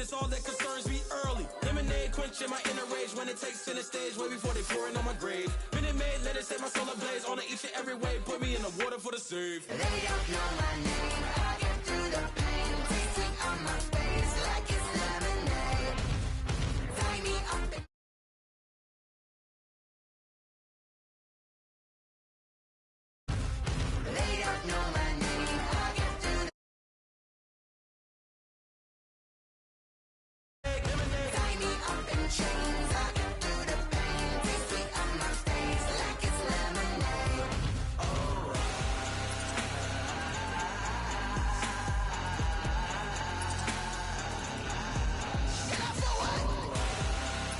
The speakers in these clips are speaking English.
that's all that concerns me early. Lemonade quenching my inner rage when it takes center stage way before they pouring on my grave. Minute Maid, let it set my soul ablaze on each and every way. Put me in the water for the save. They don't know my name. I get through the pain. Tasting on my face like it's lemonade. Tie me up and they don't know my name. I get through the tie me up in chains. I get through the pain. Tasting on my face like it's lemonade. Get up for what? Get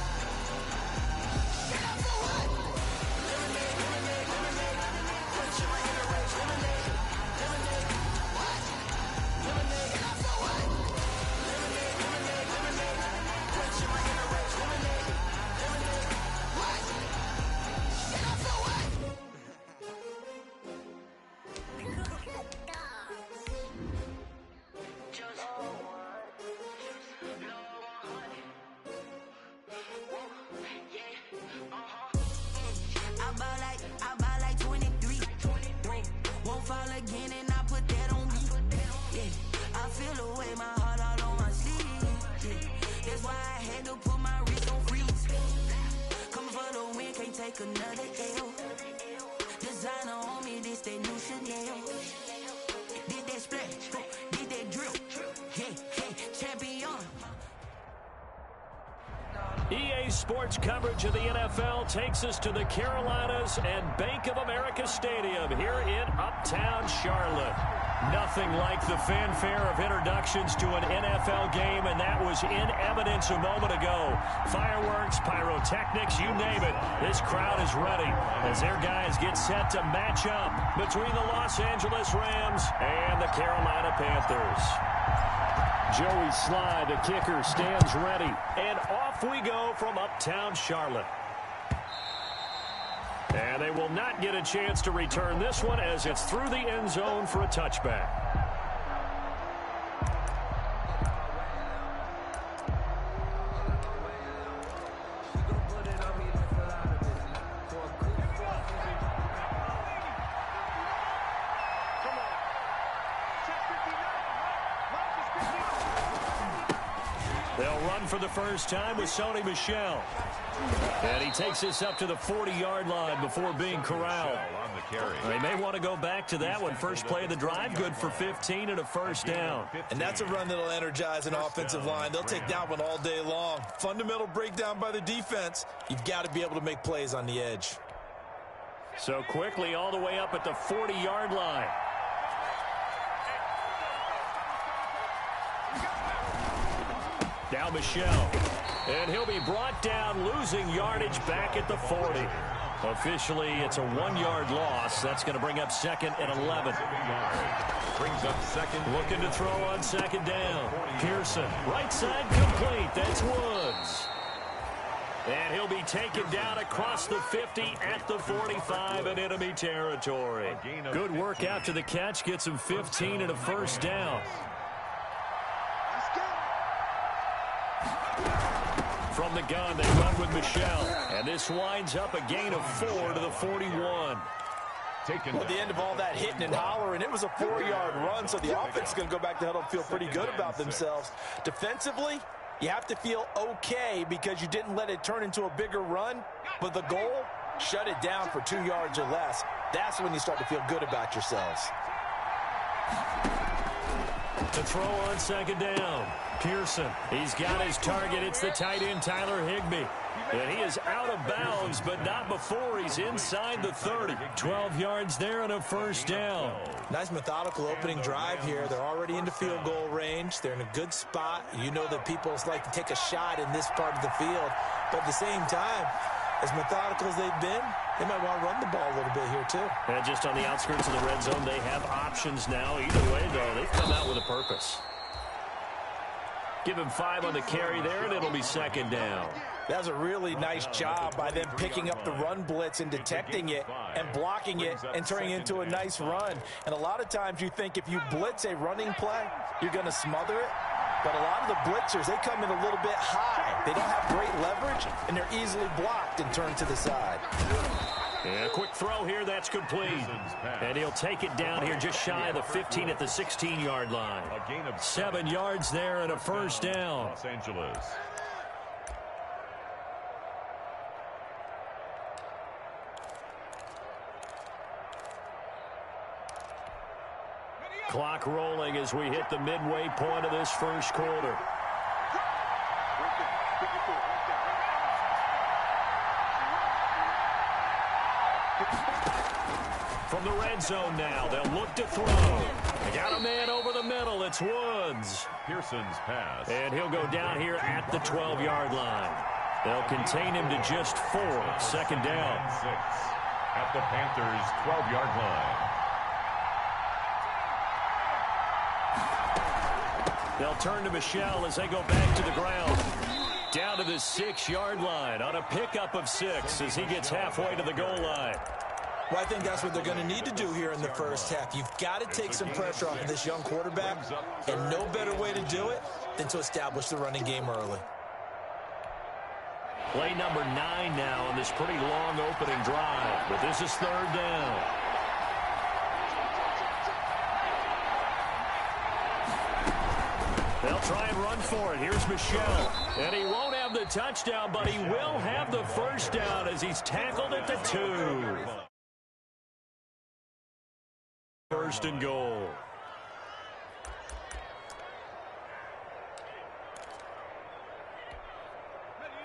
up for what? Quenching my inner rage. Lemonade. What? Get up for what? Quenching my inner rage. Lemonade. What? Get up for what? I buy like 23. Won't fall again and I put that on me. Yeah. I feel the way my heart all on my sleeve. Yeah. That's why I had to put my wrist on freeze. Coming for the win, can't take another L. Designer on me, this that new Chanel. Did that splash, did that drill. Yeah, champion. EA Sports coverage of the NFL takes us to the Carolinas and Bank of America Stadium here in Uptown Charlotte. Nothing like the fanfare of introductions to an NFL game, and that was in evidence a moment ago. Fireworks, pyrotechnics, you name it. This crowd is ready as their guys get set to match up between the Los Angeles Rams and the Carolina Panthers. Joey Slye, the kicker, stands ready. And off we go from Uptown Charlotte. And they will not get a chance to return this one as it's through the end zone for a touchback. They'll run for the first time with Sony Michel. And he takes this up to the 40-yard line before being corralled. They may want to go back to that one. First play of the drive, good for 15 and a first down. And that's a run that'll energize an offensive line. They'll take that one all day long. Fundamental breakdown by the defense. You've got to be able to make plays on the edge. So quickly all the way up at the 40-yard line. Now Michel. And he'll be brought down, losing yardage back at the 40. Officially, it's a 1-yard loss. That's going to bring up second and 11. Brings up second. Looking to throw on second down. Pearson, right side complete. That's Woods. And he'll be taken down across the 50 at the 45 in enemy territory. Good work after the catch. Gets him 15 and a first down. From the gun, they run with Michel. And this winds up a gain of 4 to the 41. Well, at the end of all that hitting and hollering, it was a 4-yard run, so the offense is going to go back to huddle and feel pretty good about themselves. Defensively, you have to feel okay because you didn't let it turn into a bigger run, but the goal, shut it down for 2 yards or less. That's when you start to feel good about yourselves. To throw on second down. Pearson, he's got his target. It's the tight end, Tyler Higbee. And he is out of bounds, but not before he's inside the 30. 12 yards there and a first down. Nice methodical opening drive here. They're already into field goal range. They're in a good spot. You know that people like to take a shot in this part of the field. But at the same time, as methodical as they've been, they might want to run the ball a little bit here too. And just on the outskirts of the red zone, they have options now. Either way, though, they've come out with a purpose. Give him 5 on the carry there, and it'll be second down. That's a really nice job by them picking up the run blitz and detecting it and blocking it and turning it into a nice run. And a lot of times you think if you blitz a running play, you're going to smother it. But a lot of the blitzers, they come in a little bit high. They don't have great leverage, and they're easily blocked and turned to the side. Yeah, a quick throw here, that's complete. And he'll take it down here just shy of the 15 at the 16-yard line. 7 yards there and a first down. Los Angeles. Clock rolling as we hit the midway point of this first quarter. From the red zone now, they'll look to throw. They got a man over the middle. It's Woods. Pearson's pass. And he'll go down here at the 12-yard line. They'll contain him to just 4. Second down. 6 at the Panthers' 12-yard line. They'll turn to Michel as they go back to the ground. Down to the 6-yard line on a pickup of 6 as he gets halfway to the goal line. Well, I think that's what they're going to need to do here in the first half. You've got to take some pressure off of this young quarterback, and no better way to do it than to establish the running game early. Play number 9 now on this pretty long opening drive, but this is third down. They'll try and run for it. Here's Michel. And he won't have the touchdown, but he will have the first down as he's tackled at the 2. First and goal.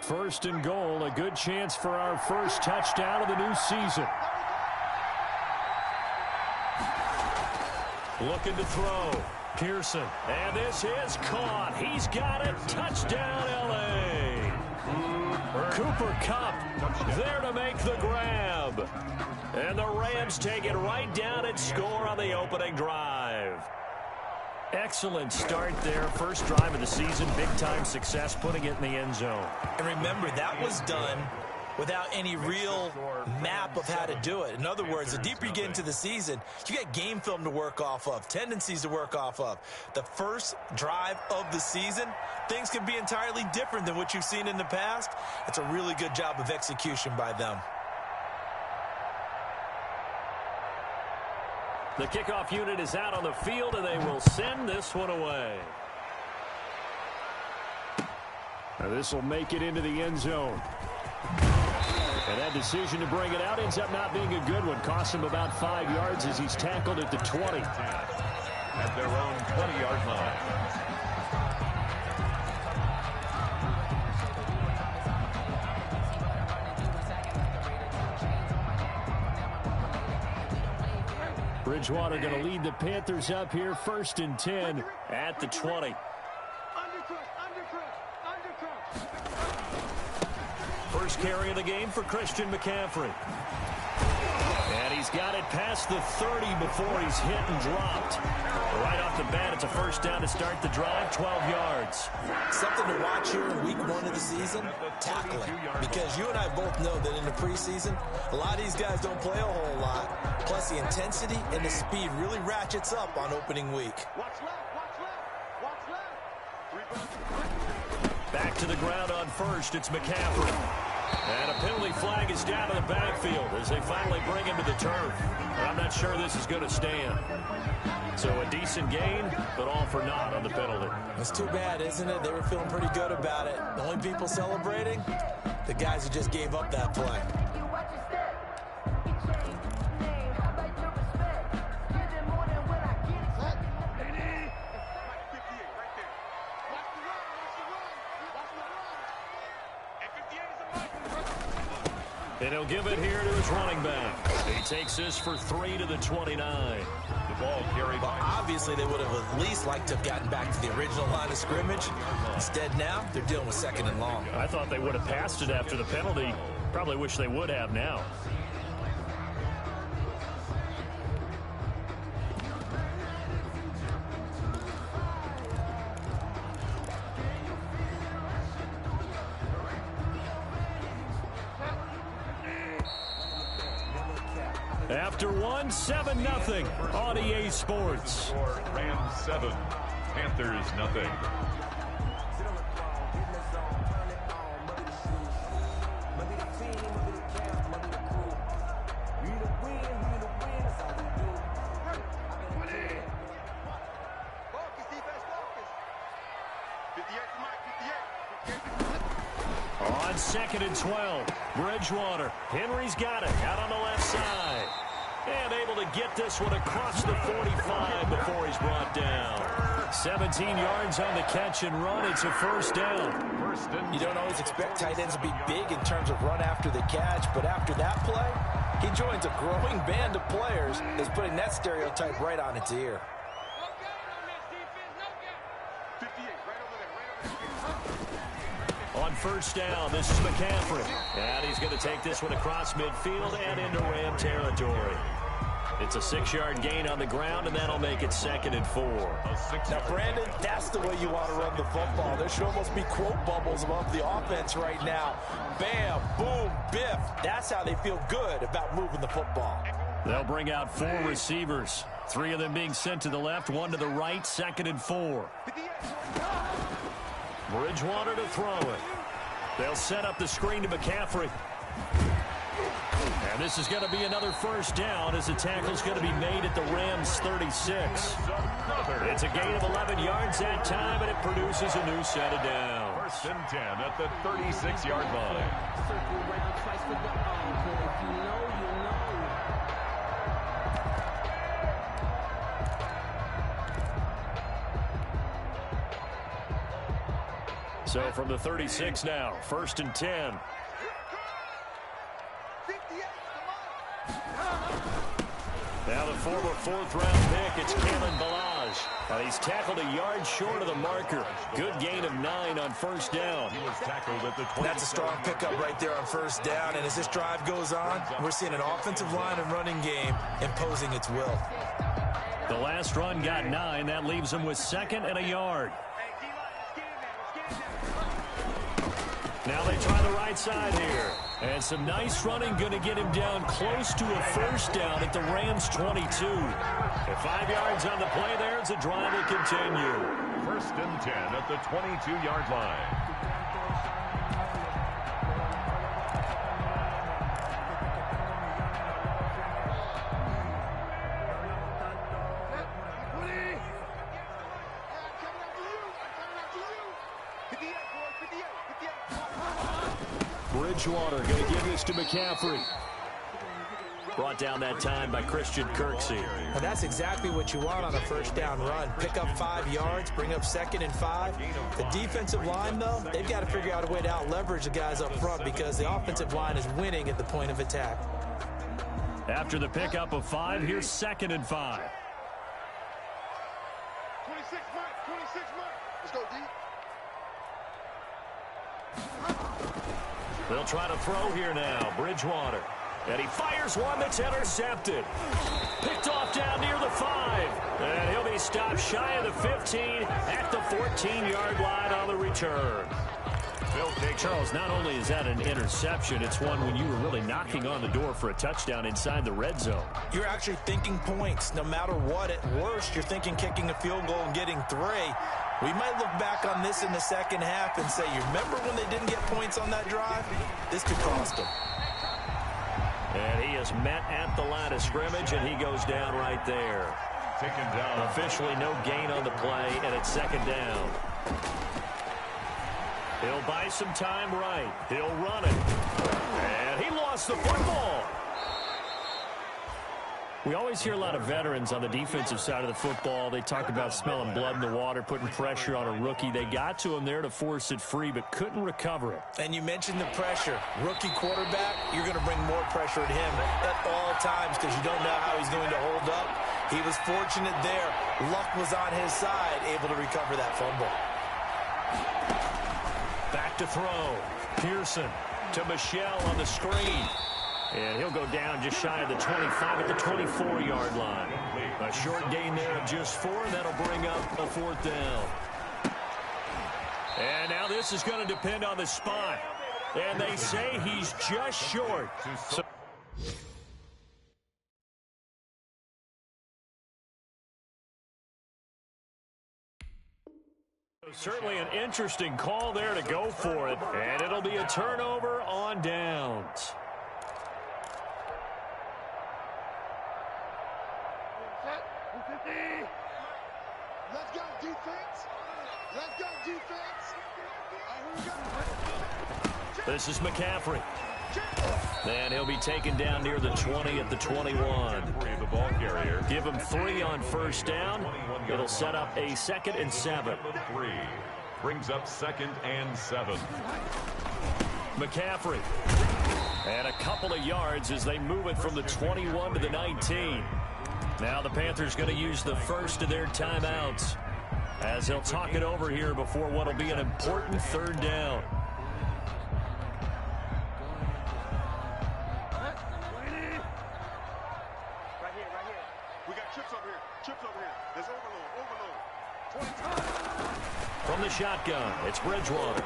First and goal, a good chance for our first touchdown of the new season. Looking to throw. Pearson. And this is caught. He's got it. Touchdown, L.A. Cooper Kupp there to make the grab. And the Rams take it right down and score on the opening drive. Excellent start there. First drive of the season. Big-time success putting it in the end zone. And remember, that was done without any real map of how to do it. In other words, the deeper you get into the season, you get game film to work off of, tendencies to work off of. The first drive of the season, things can be entirely different than what you've seen in the past. It's a really good job of execution by them. The kickoff unit is out on the field, and they will send this one away. Now this will make it into the end zone. And that decision to bring it out ends up not being a good one. Cost him about 5 yards as he's tackled at the 20. At their own 20-yard line. Bridgewater going to lead the Panthers up here, 1st and 10 at the 20. First carry of the game for Christian McCaffrey. And he's got it past the 30 before he's hit and dropped. Right off the bat, it's a first down to start the drive, 12 yards. Something to watch here in week 1 of the season, tackling. Because you and I both know that in the preseason, a lot of these guys don't play a whole lot. Plus, the intensity and the speed really ratchets up on opening week. Back to the ground on first, it's McCaffrey. And a penalty flag is down to the backfield as they finally bring him to the turf. But I'm not sure this is going to stand. So a decent gain, but all for naught on the penalty. It's too bad, isn't it? They were feeling pretty good about it. The only people celebrating, the guys who just gave up that play. And he'll give it here to his running back. He takes this for 3 to the 29. The ball carried by. Well, obviously, they would have at least liked to have gotten back to the original line of scrimmage. Instead, now, they're dealing with 2nd and long. I thought they would have passed it after the penalty. Probably wish they would have now. After 7-0 on EA Sports. Rams 7, Panthers nothing. On 2nd and 12, Bridgewater. Henry's got it out on the left side. And able to get this one across the 45 before he's brought down. 17 yards on the catch and run. It's a first down. You don't always expect tight ends to be big in terms of run after the catch, but after that play, he joins a growing band of players that's putting that stereotype right on its ear. On first down, this is McCaffrey. And he's going to take this one across midfield and into Ram territory. It's a 6-yard gain on the ground, and that'll make it 2nd and 4. Now, Brandon, that's the way you want to run the football. There should almost be quote bubbles above the offense right now. Bam, boom, biff. That's how they feel good about moving the football. They'll bring out 4 receivers. 3 of them being sent to the left, 1 to the right, 2nd and 4. Bridgewater to throw it. They'll set up the screen to McCaffrey. And this is going to be another first down as the tackle's going to be made at the Rams 36. It's a gain of 11 yards that time, and it produces a new set of downs. 1st and 10 at the 36-yard line. So from the 36 now, 1st and 10. Now the former 4th-round pick, it's Kalen Ballage. And he's tackled a yard short of the marker. Good gain of 9 on first down. He was tackled at the 20. That's a strong pickup right there on first down. And as this drive goes on, we're seeing an offensive line and running game imposing its will. The last run got 9. That leaves him with 2nd and a yard. Now they try the right side here. And some nice running going to get him down close to a first down at the Rams 22. At 5 yards on the play there, the drive will continue. 1st and 10 at the 22-yard line. Bridgewater going to give this to McCaffrey. Brought down that time by Christian Kirksey. And that's exactly what you want on a first down run. Pick up 5 yards, bring up 2nd and 5. The defensive line, though, they've got to figure out a way to out-leverage the guys up front because the offensive line is winning at the point of attack. After the pickup of 5, here's 2nd and 5. 26 Mike. Let's go, D. They'll try to throw here now. Bridgewater. And he fires one that's intercepted. Picked off down near the 5. And he'll be stopped shy of the 15 at the 14-yard line on the return. Charles, not only is that an interception, it's one when you were really knocking on the door for a touchdown inside the red zone. You're actually thinking points. No matter what, at worst, you're thinking kicking a field goal and getting 3. We might look back on this in the second half and say, you remember when they didn't get points on that drive? This could cost them. And he is met at the line of scrimmage, and he goes down right there. Taken down. Officially no gain on the play, and it's 2nd down. He'll buy some time right. He'll run it. And he lost the football. We always hear a lot of veterans on the defensive side of the football. They talk about smelling blood in the water, putting pressure on a rookie. They got to him there to force it free, but couldn't recover it. And you mentioned the pressure. Rookie quarterback, you're going to bring more pressure at him at all times because you don't know how he's going to hold up. He was fortunate there. Luck was on his side, able to recover that fumble. Back to throw. Pearson to Michelle on the screen. And he'll go down just shy of the 25 at the 24-yard line. A short gain there of just 4, and that'll bring up a 4th down. And now this is going to depend on the spot. And they say he's just short. So Certainly an interesting call there to go for it, and it'll be a turnover on downs. Let's go, defense. Let's go, defense. This is McCaffrey. And he'll be taken down near the 20 at the 21. The ball carrier. Give him 3 on first down. It'll set up a 2nd and 7. 3 brings up 2nd and 7. McCaffrey. And a couple of yards as they move it from the 21 to the 19. Now the Panthers going to use the first of their timeouts as they'll talk it over here before what will be an important 3rd down. From the shotgun, it's Bridgewater.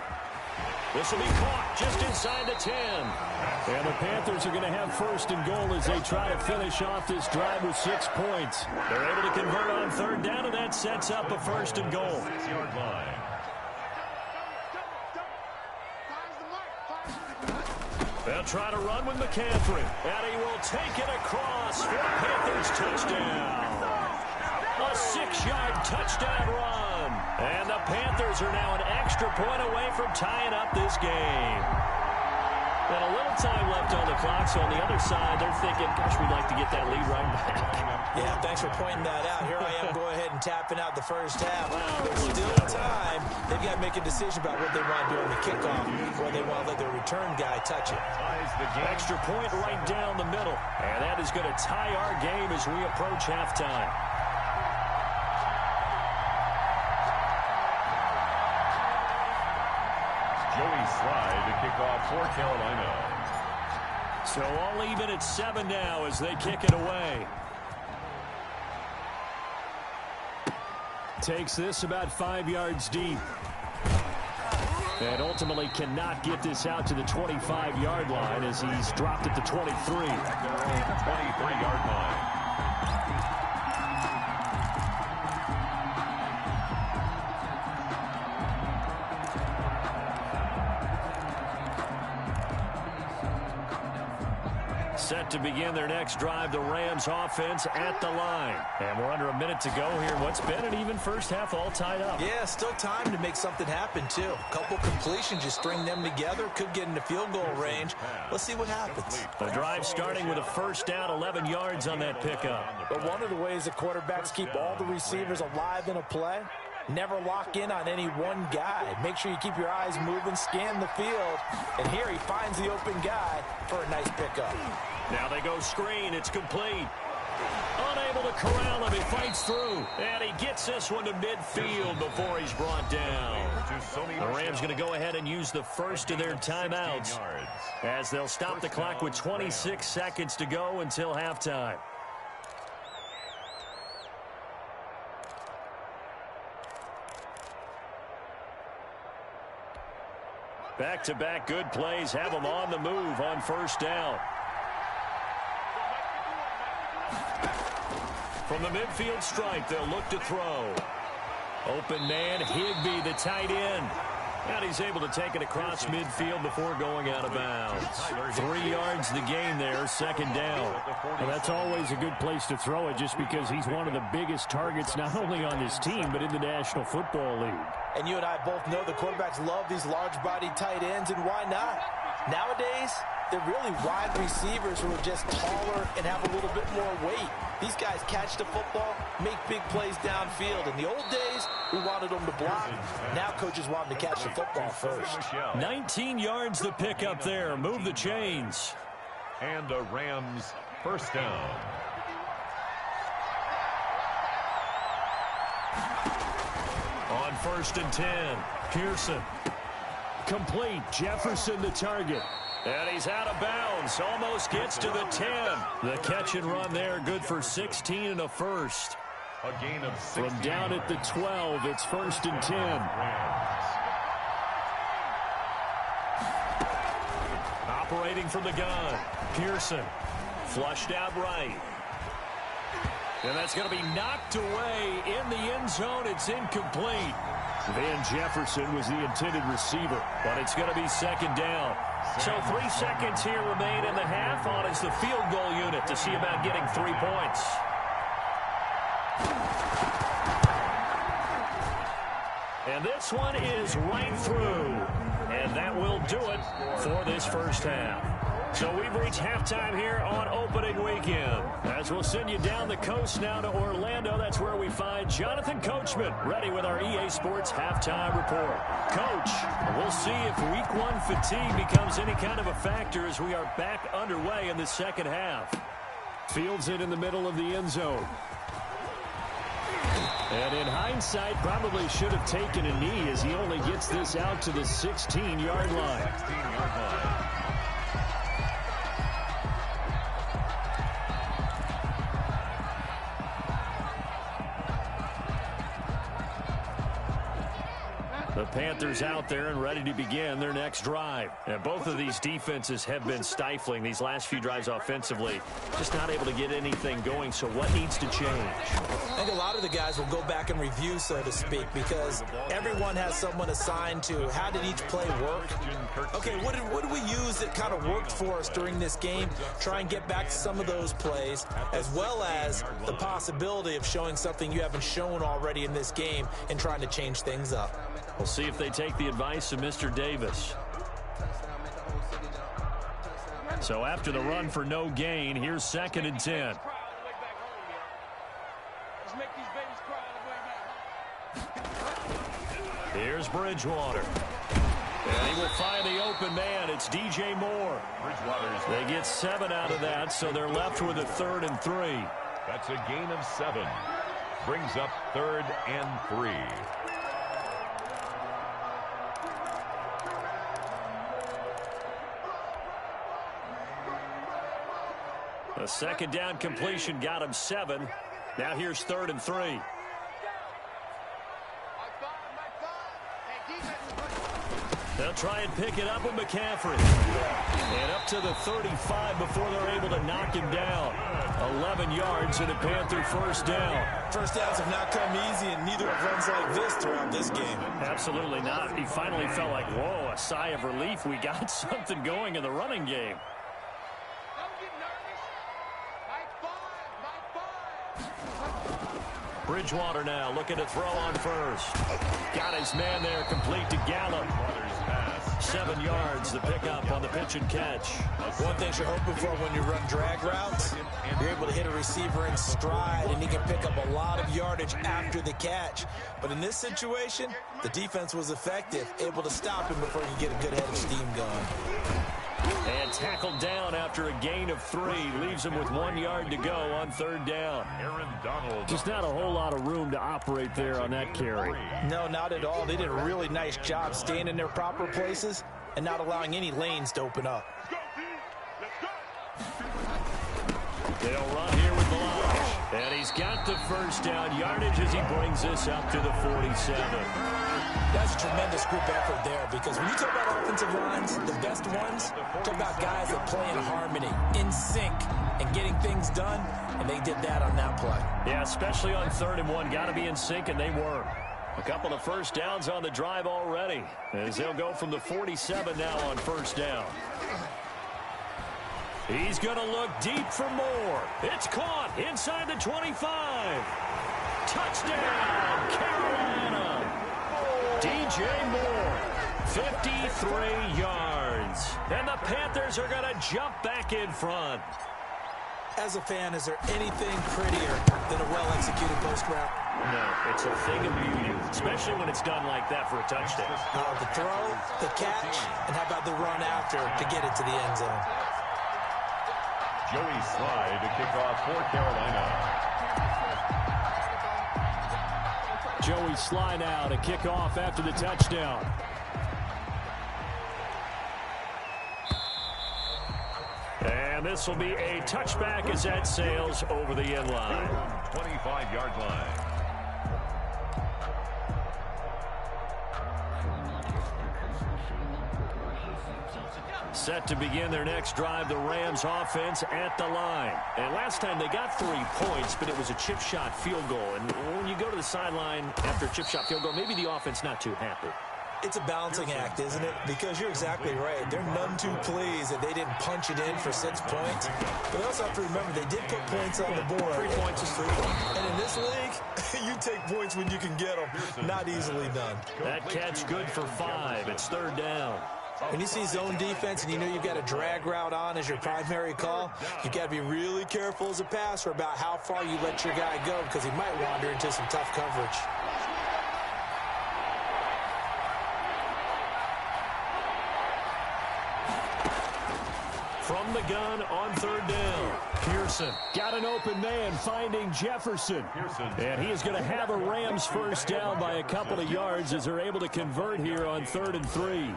This will be caught just inside the 10. And the Panthers are going to have 1st and goal as they try to finish off this drive with 6 points. They're able to convert on 3rd down, and that sets up a 1st and goal. 6-yard line. They'll try to run with McCaffrey, and he will take it across for a Panthers touchdown. A 6-yard touchdown run. And the Panthers are now an extra point away from tying up this game. And a little time left on the clock, so on the other side, they're thinking, gosh, we'd like to get that lead right back. Yeah, thanks for pointing that out. Here I am, go ahead and tapping out the first half. There's still time. They've got to make a decision about what they want to do on the kickoff, or they want to let their return guy touch it. Extra point right down the middle. And that is going to tie our game as we approach halftime. Joey Slye to kick off for Carolina. So all even at 7 now as they kick it away. Takes this about 5 yards deep. And ultimately cannot get this out to the 25-yard line as he's dropped at the 23. 23-yard line. Set to begin their next drive, the Rams offense at the line. And we're under a minute to go here. What's been an even first half all tied up. Yeah, still time to make something happen, too. A couple completions, you string them together, could get into field goal range. Let's see what happens. The drive starting with a first down, 11 yards on that pickup. But one of the ways that quarterbacks keep all the receivers alive in a play, never lock in on any one guy. Make sure you keep your eyes moving, scan the field. And here he finds the open guy for a nice pickup. Now they go screen. It's complete. Unable to corral him. He fights through. And he gets this one to midfield before he's brought down. The Rams going to go ahead and use the first of their timeouts as they'll stop the clock with 26 seconds to go until halftime. Back-to-back good plays have them on the move on first down. From the midfield stripe, they'll look to throw. Open man, Higbee, the tight end. And he's able to take it across midfield before going out of bounds. 3 yards the gain there, second down. Well, that's always a good place to throw it just because he's one of the biggest targets not only on this team but in the National Football League. And you and I both know the quarterbacks love these large-bodied tight ends, and why not? Nowadays, they're really wide receivers who are just taller and have a little bit more weight. These guys catch the football, make big plays downfield. In the old days, we wanted them to block. Now coaches want them to catch the football first. 19 yards to pick up there. Move the chains. And a Rams first down. On 1st and 10, Pearson. Complete. Jefferson the target. And he's out of bounds. Almost gets to the 10. The catch and run there, good for 16 and a first. A gain of 16. From down at the 12, it's 1st and 10. Operating from the gun, Pearson. Flushed out right. And that's going to be knocked away in the end zone. It's incomplete. Van Jefferson was the intended receiver, but it's going to be second down. So 3 seconds here remain in the half. On is the field goal unit to see about getting 3 points. And this one is right through. And that will do it for this first half. So we've reached halftime here on opening weekend. As we'll send you down the coast now to Orlando, that's where we find Jonathan Coachman ready with our EA Sports halftime report. Coach, we'll see if week 1 fatigue becomes any kind of a factor as we are back underway in the second half. Fields it in the middle of the end zone. And in hindsight, probably should have taken a knee as he only gets this out to the 16-yard line. 16-yard line. The Panthers out there and ready to begin their next drive. And both of these defenses have been stifling these last few drives offensively. Just not able to get anything going, so what needs to change? I think a lot of the guys will go back and review, so to speak, because everyone has someone assigned to how did each play work. Okay, what did we use that kind of worked for us during this game? Try and get back to some of those plays, as well as the possibility of showing something you haven't shown already in this game and trying to change things up. We'll see if they take the advice of Mr. Davis. So after the run for no gain, here's 2nd and 10. Here's Bridgewater. And he will find the open man. It's DJ Moore. They get 7 out of that, so they're left with a 3rd and 3. That's a gain of 7. Brings up 3rd and 3. A 2nd down completion got him 7. Now here's 3rd and 3. They'll try and pick it up with McCaffrey. And up to the 35 before they're able to knock him down. 11 yards and a Panther first down. First downs have not come easy, and neither have runs like this throughout this game. Absolutely not. He finally felt like, whoa, a sigh of relief. We got something going in the running game. Bridgewater now looking to throw on first. Got his man there, complete to Gallup. 7 yards, the pickup on the pitch and catch. One thing you're hoping for when you run drag routes, you're able to hit a receiver in stride, and he can pick up a lot of yardage after the catch. But in this situation, the defense was effective, able to stop him before he could get a good head of steam going. And tackled down after a gain of 3. Leaves him with 1 yard to go on 3rd down. Just not a whole lot of room to operate there on that carry. No, not at all. They did a really nice job staying in their proper places and not allowing any lanes to open up. They'll run here with Blanche. And he's got the first down yardage as he brings this up to the 47. That's a tremendous group effort there, because when you talk about offensive lines, the best ones, talk about guys that play in harmony, in sync, and getting things done, and they did that on that play. Yeah, especially on 3rd and 1. Got to be in sync, and they were. A couple of first downs on the drive already, as they'll go from the 47 now on 1st down. He's going to look deep for more. It's caught inside the 25. Touchdown, Carolina. DJ Moore, 53 yards. And the Panthers are going to jump back in front. As a fan, is there anything prettier than a well-executed post route? No, it's a thing of beauty, especially when it's done like that for a touchdown. The throw, the catch, and how about the run after to get it to the end zone? Joey Slye to kick off for Carolina. Joey Slye now to kick off after the touchdown. And this will be a touchback as that sails over the end line. 25-yard line. Set to begin their next drive, the Rams offense at the line. And last time they got 3 points, but it was a chip shot field goal. And when you go to the sideline after a chip shot field goal, maybe the offense not too happy. It's a balancing act, isn't it? Because you're exactly right. They're none too pleased that they didn't punch it in for 6 points. But they also have to remember they did put points on the board. 3 points is 3 points. And in this league, you take points when you can get them. Not easily done. That catch good for 5. It's 3rd down. When you see zone defense and you know you've got a drag route on as your primary call, you've got to be really careful as a passer about how far you let your guy go because he might wander into some tough coverage. From the gun on 3rd down. Pearson got an open man finding Jefferson. And he is going to have a Rams first down by a couple of yards as they're able to convert here on 3rd and 3.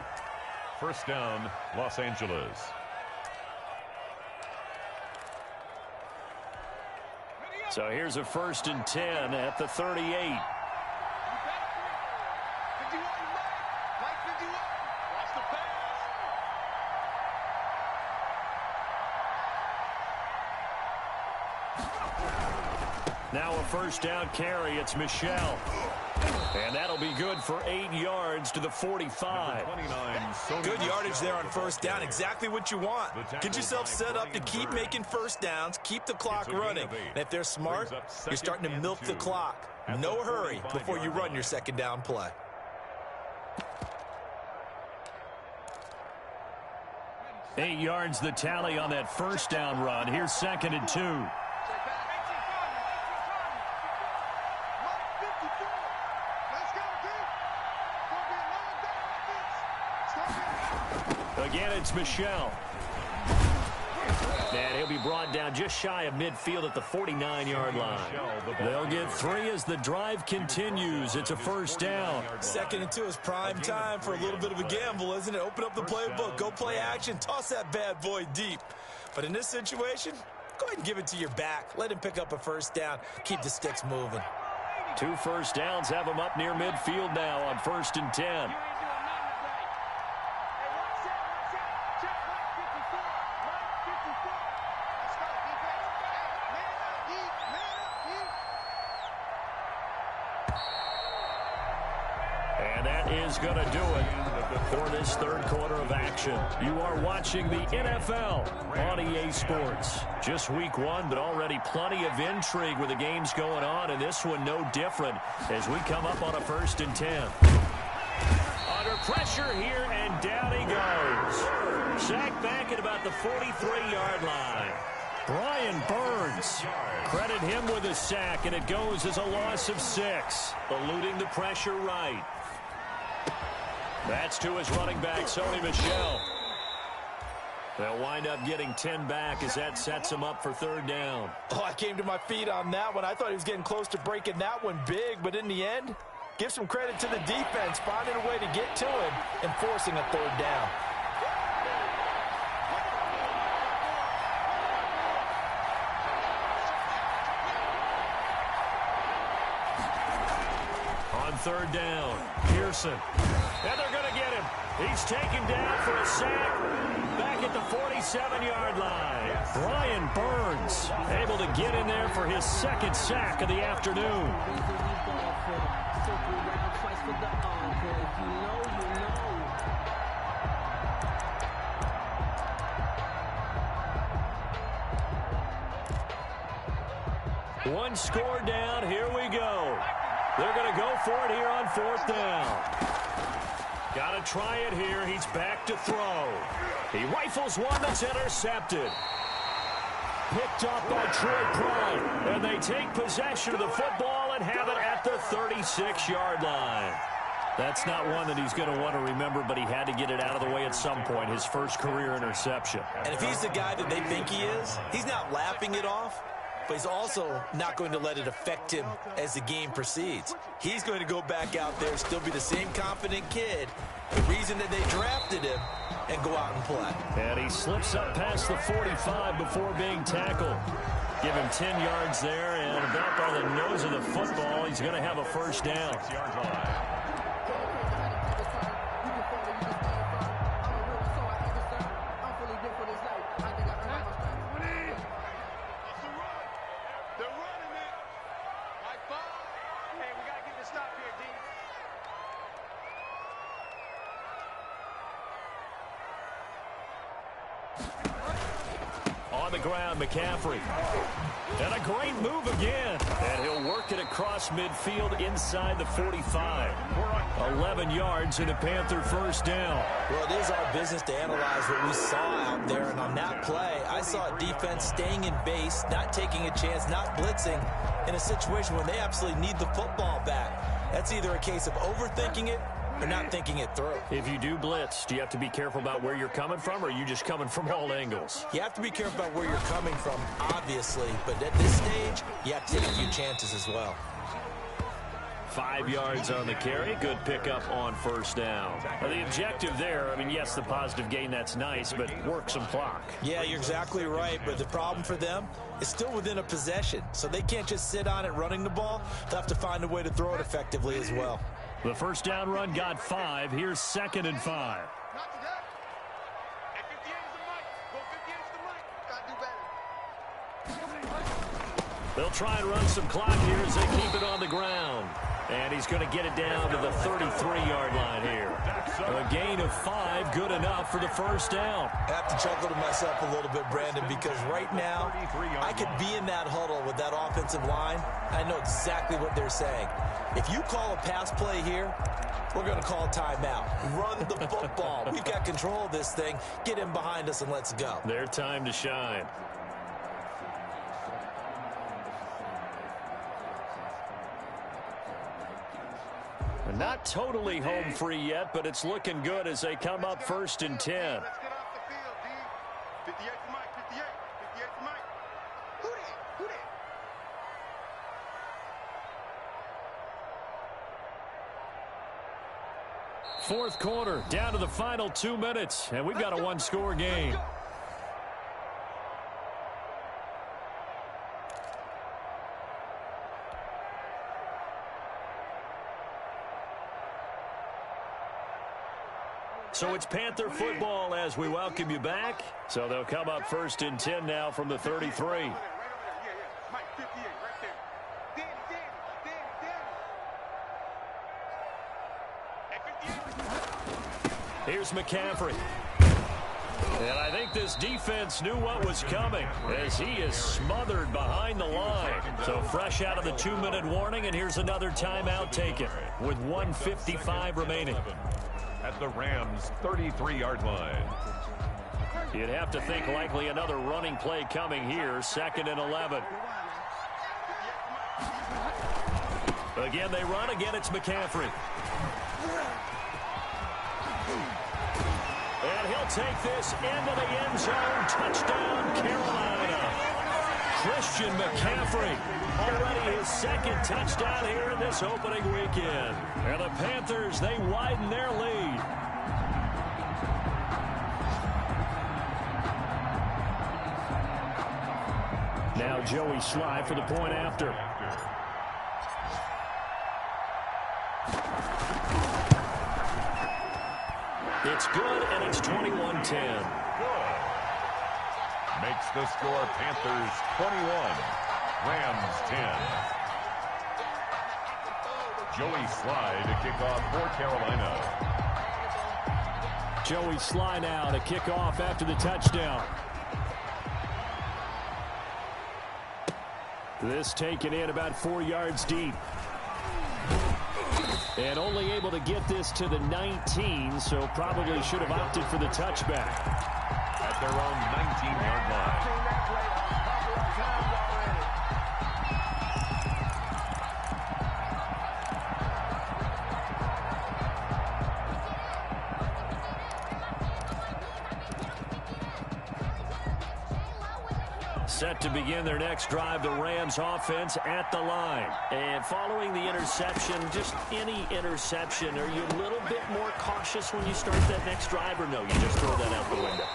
First down, Los Angeles. So here's a 1st and 10 at the 38. Now a first down carry. It's Michel. And that'll be good for 8 yards to the 45. Good yardage there on first down. Exactly what you want. Get yourself set up to keep making first downs, keep the clock running. And if they're smart, you're starting to milk the clock. No hurry before you run your second down play. Eight yards the tally on that first down run. Here's 2nd and 2. Again, it's Michel. And he'll be brought down just shy of midfield at the 49-yard line. They'll get 3 as the drive continues. It's a first down. 2nd and 2 is prime time for a little bit of a gamble, isn't it? Open up the playbook, go play action, toss that bad boy deep. But in this situation, go ahead and give it to your back. Let him pick up a first down. Keep the sticks moving. 2 first downs have him up near midfield now on 1st and 10. Is going to do it for this 3rd quarter of action. You are watching the NFL on EA Sports. Just week 1, but already plenty of intrigue with the games going on, and this one no different as we come up on a 1st and 10. Under pressure here, and down he goes. Sacked back at about the 43-yard line. Brian Burns, credit him with a sack, and it goes as a loss of 6. Eluding the pressure right. That's to his running back, Sony Michel. They'll wind up getting 10 back as that sets him up for 3rd down. Oh, I came to my feet on that one. I thought he was getting close to breaking that one big, but in the end, give some credit to the defense, finding a way to get to him and forcing a 3rd down. On 3rd down, Pearson. And they're going to get him. He's taken down for a sack back at the 47-yard line. Brian Burns able to get in there for his 2nd sack of the afternoon. One score down. Here we go. They're going to go for it here on 4th down. Got to try it here. He's back to throw. He rifles one that's intercepted. Picked up by Troy Pride. And they take possession of the football and have it at the 36-yard line. That's not one that he's going to want to remember, but he had to get it out of the way at some point, his first career interception. And if he's the guy that they think he is, he's not laughing it off. But he's also not going to let it affect him as the game proceeds. He's going to go back out there, still be the same confident kid, the reason that they drafted him, and go out and play. And he slips up past the 45 before being tackled. Give him 10 yards there, and about by the nose of the football, he's going to have a first down. on the ground, McCaffrey. And a great move again. And he'll work it across midfield inside the 45. 11 yards and a Panther first down. Well, it is our business to analyze what we saw out there. And on that play, I saw a defense staying in base, not taking a chance, not blitzing in a situation where they absolutely need the football back. That's either a case of overthinking it or not thinking it through. If you do blitz, do you have to be careful about where you're coming from, or are you just coming from all angles? You have to be careful about where you're coming from, obviously, but at this stage, you have to take a few chances as well. 5 yards on the carry. Good pickup on first down. Now, the objective there, I mean, yes, the positive gain, that's nice, but work some clock. Yeah, you're exactly right, but the problem for them is still within a possession, so they can't just sit on it running the ball. They'll have to find a way to throw it effectively as well. The first down run got 5. Here's 2nd and 5. They'll try and run some clock here as they keep it on the ground. And he's going to get it down to the 33-yard line here. A gain of 5, good enough for the first down. I have to chuckle to myself a little bit, Brandon, because right now I could be in that huddle with that offensive line. I know exactly what they're saying. If you call a pass play here, we're going to call timeout. Run the football. We've got control of this thing. Get in behind us and let's go. Their time to shine. Not totally home free yet, but it's looking good as they come up 1st and 10. Let's get off the field, D. 58 to Mike, 58. 58 to Mike. Who that? Who that? Fourth quarter, down to the final 2 minutes, and we've got a one-score game. So it's Panther football as we welcome you back. So they'll come up 1st and 10 now from the 33. Here's McCaffrey. And I think this defense knew what was coming as he is smothered behind the line. So fresh out of the 2-minute warning, and here's another timeout taken with 1:55 remaining. At the Rams' 33-yard line. You'd have to think likely another running play coming here. 2nd and 11. Again, they run. Again, it's McCaffrey. And he'll take this into the end zone. Touchdown, Carolina. Christian McCaffrey. Already his 2nd touchdown here in this opening weekend. And the Panthers, they widen their lead. Now Joey Sly for the point after. It's good, and it's 21-10. Good. Makes the score Panthers 21. Rams 10. Joey Sly to kick off for Carolina. Joey Sly now to kick off after the touchdown. This taken in about 4 yards deep. And only able to get this to the 19, so probably should have opted for the touchback. At their own 19-yard line. Set to begin their next drive, the Rams offense at the line. And following the interception, just any interception, are you a little bit more cautious when you start that next drive, or no, you just throw that out the window?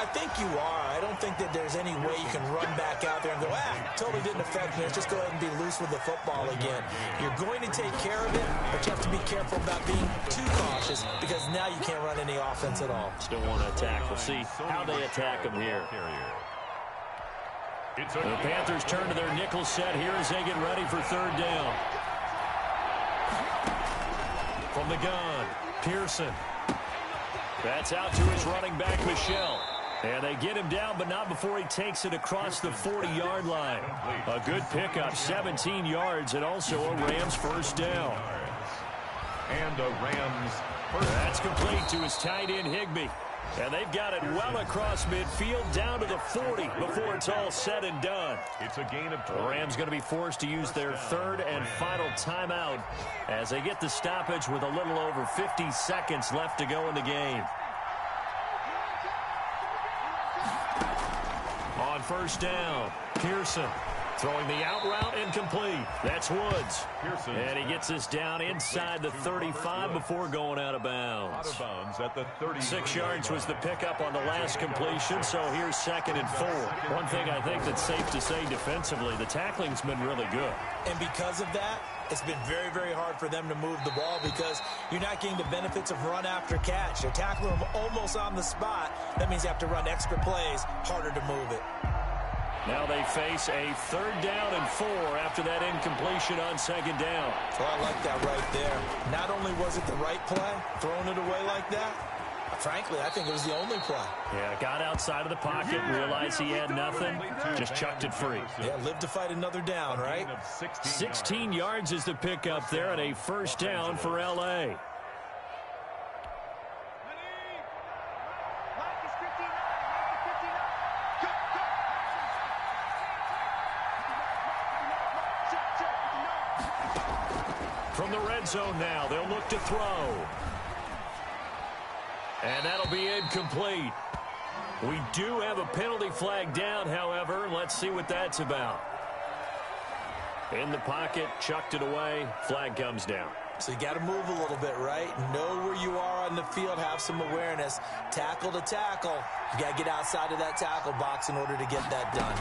I think you are. I don't think that there's any way you can run back out there and go, totally didn't affect me. Let's just go ahead and be loose with the football again. You're going to take care of it, but you have to be careful about being too cautious because now you can't run any offense at all. Still want to attack. We'll see how they attack them here. The Panthers turn to their nickel set here as they get ready for 3rd down. From the gun, Pearson. That's out to his running back, Michel. And they get him down, but not before he takes it across the 40-yard line. A good pickup, 17 yards, and also a Rams first down. And a Rams first down. That's complete to his tight end, Higbee. And they've got it well across midfield down to the 40 before it's all said and done. It's a gain of 20. The Rams going to be forced to use their third and final timeout as they get the stoppage with a little over 50 seconds left to go in the game. On first down, Pearson throwing the out route incomplete. That's Woods. Pearson. And he gets us down inside the 35 before going out of bounds. Out of bounds at the 30. 6 yards was the pickup on the last completion, so here's 2nd and 4. One thing I think that's safe to say defensively, the tackling's been really good. And because of that, it's been very, very hard for them to move the ball because you're not getting the benefits of run after catch. They're tackling them almost on the spot. That means you have to run extra plays, harder to move it. Now they face a 3rd down and 4 after that incompletion on 2nd down. Well, I like that right there. Not only was it the right play, throwing it away like that, frankly, I think it was the only play. Yeah, got outside of the pocket, realized he had nothing, just chucked it free. Yeah, live to fight another down, right? 16 yards is the pickup there and a first down for L.A. From the red zone now, they'll look to throw. And that'll be incomplete. We do have a penalty flag down, however. Let's see what that's about. In the pocket, chucked it away. Flag comes down. So you got to move a little bit, right? Know where you are on the field, have some awareness. Tackle to tackle. You got to get outside of that tackle box in order to get that done.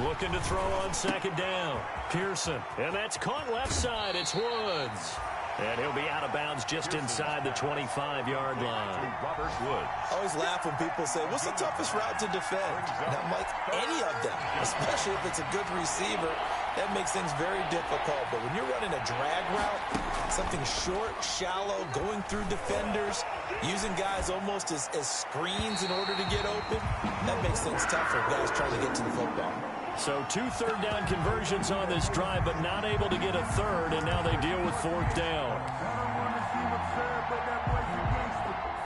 Looking to throw on 2nd down. Pearson. And that's caught left side. It's Woods. And he'll be out of bounds just inside the 25-yard line. Robert Woods. I always laugh when people say, what's the toughest route to defend? And I'm like, any of them, especially if it's a good receiver. That makes things very difficult. But when you're running a drag route, something short, shallow, going through defenders, using guys almost as screens in order to get open, that makes things tougher, guys trying to get to the football. So 2 third-down conversions on this drive, but not able to get a third, and now they deal with 4th down.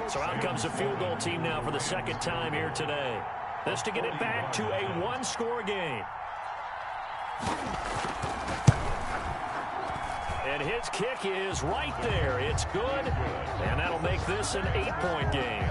So out comes a field goal team now for the 2nd time here today. This to get it back to a 1-score game. And his kick is right there. It's good, and that'll make this an 8-point game.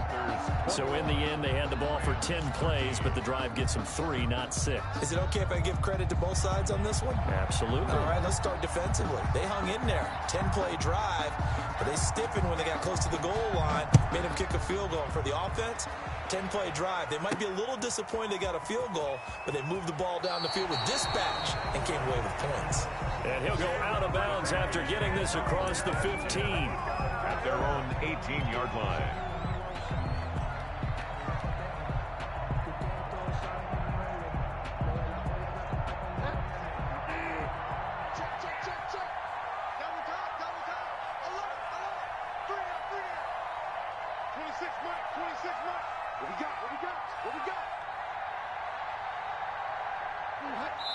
So in the end, they had the ball for 10 plays, but the drive gets them 3, not 6. Is it okay if I give credit to both sides on this one? Absolutely. All right, let's start defensively. They hung in there. 10-play drive, but they stiffened when they got close to the goal line, made them kick a field goal. And for the offense, 10-play drive. They might be a little disappointed they got a field goal, but they moved the ball down the field with dispatch and came away with points. And he'll go out of bounds after getting this across the 15. At their own 18-yard line.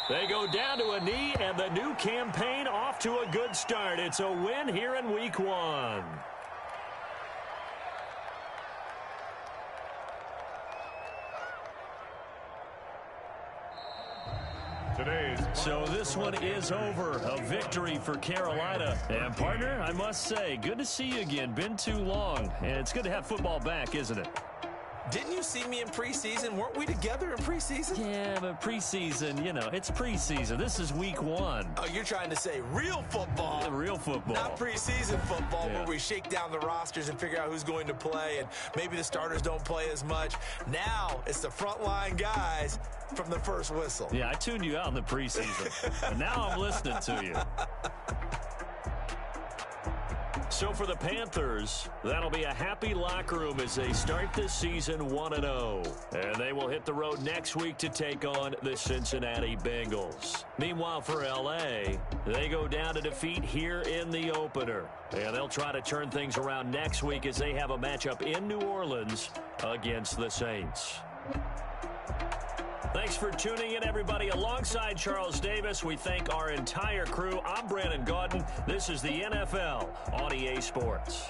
They go down to a knee, and the new campaign off to a good start. It's a win here in Week 1. So this one is over. A victory for Carolina. And, partner, I must say, good to see you again. Been too long. And it's good to have football back, isn't it? Didn't you see me in preseason? Weren't we together in preseason? Yeah, but preseason, you know, it's preseason. This is Week 1. Oh, you're trying to say real football. Real football. Not preseason football where we shake down the rosters and figure out who's going to play, and maybe the starters don't play as much. Now it's the frontline guys from the first whistle. Yeah, I tuned you out in the preseason, and now I'm listening to you. So for the Panthers, that'll be a happy locker room as they start this season 1-0. And they will hit the road next week to take on the Cincinnati Bengals. Meanwhile, for L.A., they go down to defeat here in the opener. And they'll try to turn things around next week as they have a matchup in New Orleans against the Saints. Thanks for tuning in, everybody. Alongside Charles Davis, we thank our entire crew. I'm Brandon Gaudin. This is the NFL on EA Sports.